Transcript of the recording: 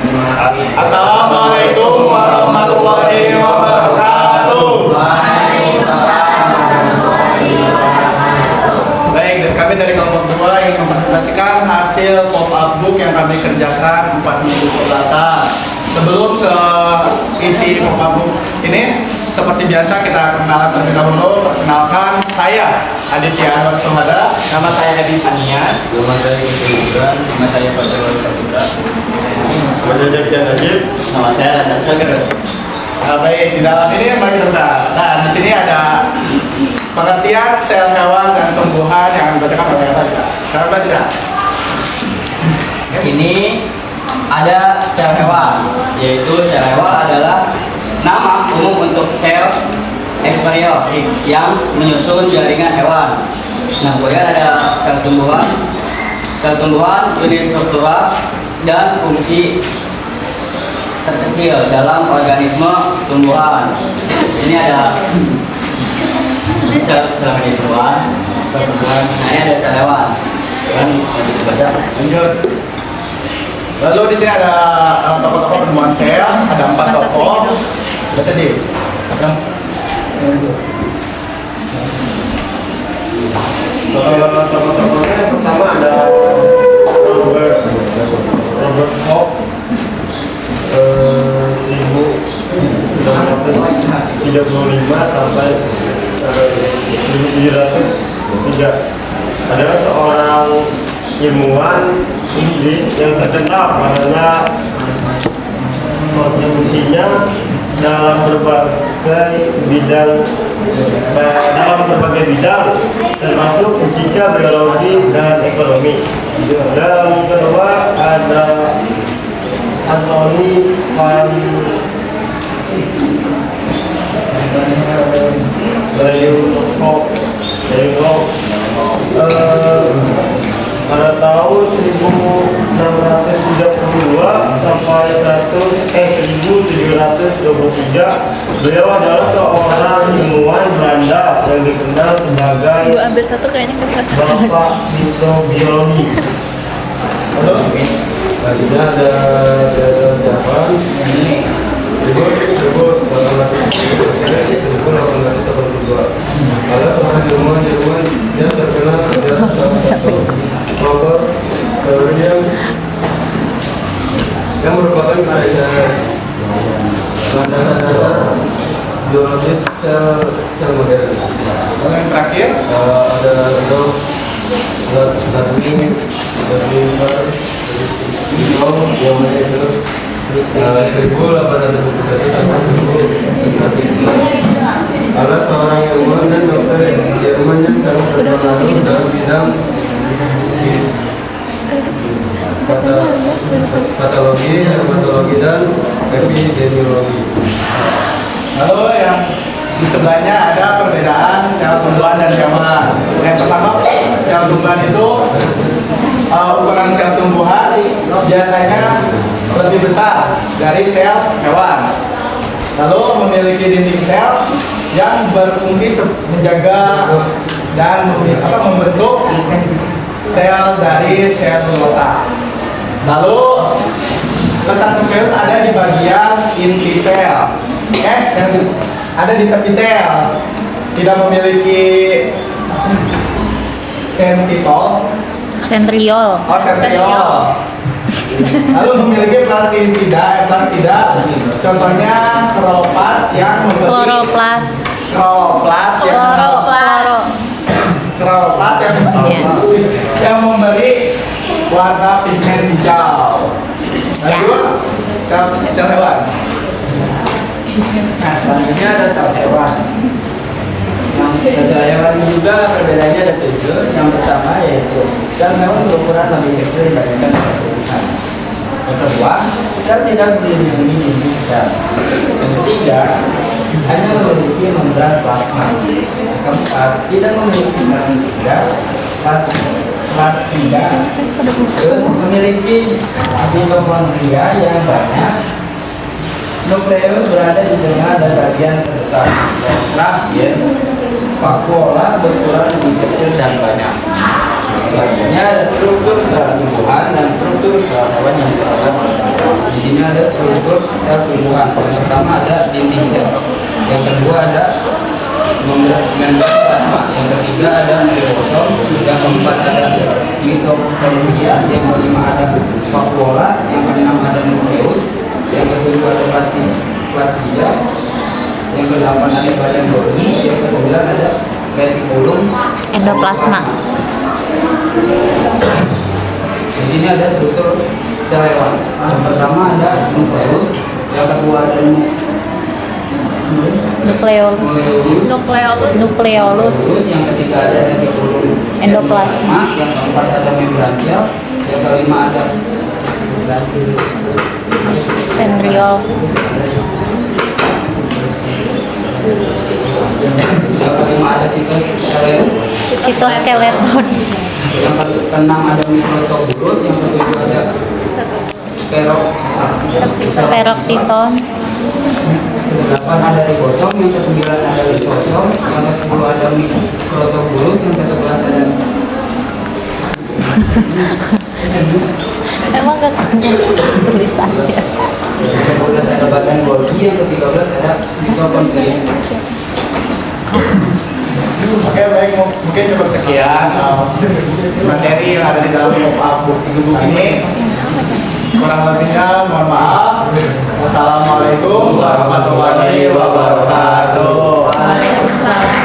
Assalamualaikum warahmatullahi wabarakatuh. Baik, dan kami dari kelompok 2 ingin mempresentasikan hasil pop-up book yang kami kerjakan 4 minggu kebelakang. Sebelum ke isi pop-up book ini, seperti biasa kita kenalan terlebih dahulu. Perkenalkan, saya Aditya Anwar Sohada. Nama saya Habib Anias. Nama saya Kusuran, nama saya Fajar Saputra. Nama saya Jakian Najib. Nama saya Radan Sager. Baik, di dalam ini mari kita. Nah, di sini ada pengertian sel hewan dan tumbuhan yang dibacakan oleh Raja. Saya baca. Di sini ada sel hewan, yaitu sel hewan adalah nama umum untuk sel eukariotik yang menyusun jaringan hewan. Nah, kemudian ada sel tumbuhan. Sel tumbuhan unit struktural dan fungsi terkecil dalam organisme tumbuhan. Ini ada sel tumbuhan, sel tumbuhan. Nah, ini ada sel hewan. Kan kita baca. Lanjut. Lalu di sini ada tokoh-tokoh penemuan sel, ada 4 tokoh. Baca di. Tokoh-tokohnya yang pertama ada Robert Koch 1935 sampai 1703, adalah seorang ilmuwan Inggris yang terkenal karena kontribusinya dalam berbagai bidang termasuk fisika, biologi, dan ekonomi. Dan kedua ada Anthony van Leeuwenhoek pada tahun 1632 sampai 1723. Beliau adalah seorang ilmuwan Belanda yang dikenal sebagai Ibu ambil satu kayaknya nggak pas. Bapak mikrobiologi. Selanjutnya ada siapa? Ribut 1882. Ada seorang ilmuwan yang terkenal sebagai salah satu author teori yang merupakan dasar biologis sel modern. Lalu yang terakhir, Ada Rudolf Darwin yang menjadi 1821 sampai 1909. Adalah seorang ilmuwan dan dokter Jerman yang sangat berpengaruh dalam bidang patologi, dermatologi, dan epidemiologi. lalu yang di sebelahnya ada perbedaan sel tumbuhan dan hewan. Yang pertama, sel tumbuhan itu ukuran sel tumbuhan biasanya lebih besar dari sel hewan. Lalu memiliki dinding sel yang berfungsi menjaga dan membentuk sel dari selulosa. Lalu letak nukleus ada di bagian inti sel, yang ada di tepi sel, tidak memiliki sentriol. Sentriol. Oh, sentriol. Lalu memiliki plastida. Contohnya kloroplas yang Kloroplas. yang memberi warna pigmen hijau. Lanjut, sel hewan. Nah, selanjutnya ada sel hewan. Nah, sel hewan juga perbedaannya ada 7. Yang pertama yaitu sel hewan berukuran lebih kecil dibandingkan sel tumbuhan. Yang kedua, sel tidak melindungi dinding sel. Yang ketiga, hanya memiliki membran plasma. Yang keempat, tidak memiliki plastida. Terus memiliki mitokondria yang banyak. Nukleus berada di tengah dan bagian terbesar. Dan terakhir, vakuola berukuran lebih kecil dan banyak. Selanjutnya ada struktur sel tumbuhan dan struktur sel hewan yang diterapkan. Di sini ada struktur sel tumbuhan. Yang pertama ada dinding sel. Yang kedua ada membran plasma. Yang ketiga ada nucleosom. Yang keempat ada mitokondria. Yang kelima ada vakuola. Yang keenam ada nukleus. Yang ketujuh ada plastia. Yang kedelapan ada badan Golgi. Yang kesembilan ada retikulum. Endoplasma. Di sini ada struktur sel hewan. Yang pertama ada nukleus, yang kedua ada Nukleolus. Nukleolus. yang ketiga ada retikulum Endoplasma. yang keempat ada membran sel, yang kelima ada Centriole. yang kelima ada Sitoskeleton. yang keenam ada mikrotubulus, yang ketujuh ada Peroxisome. delapan ada ribosom, yang kesembilan ada lisosom, yang ke-10 ada mikrotubulus, yang ke-11 ada Emang gak tulisannya. yang ke-12 ada badan Golgi, yang ke-13 ada mitokondria. Oke, baik, mungkin cukup sekian materi yang ada di dalam pop-up buku ini. Kurang lebihnya mohon maaf. Wassalamualaikum warahmatullahi wabarakatuh. Waalaikumsalam.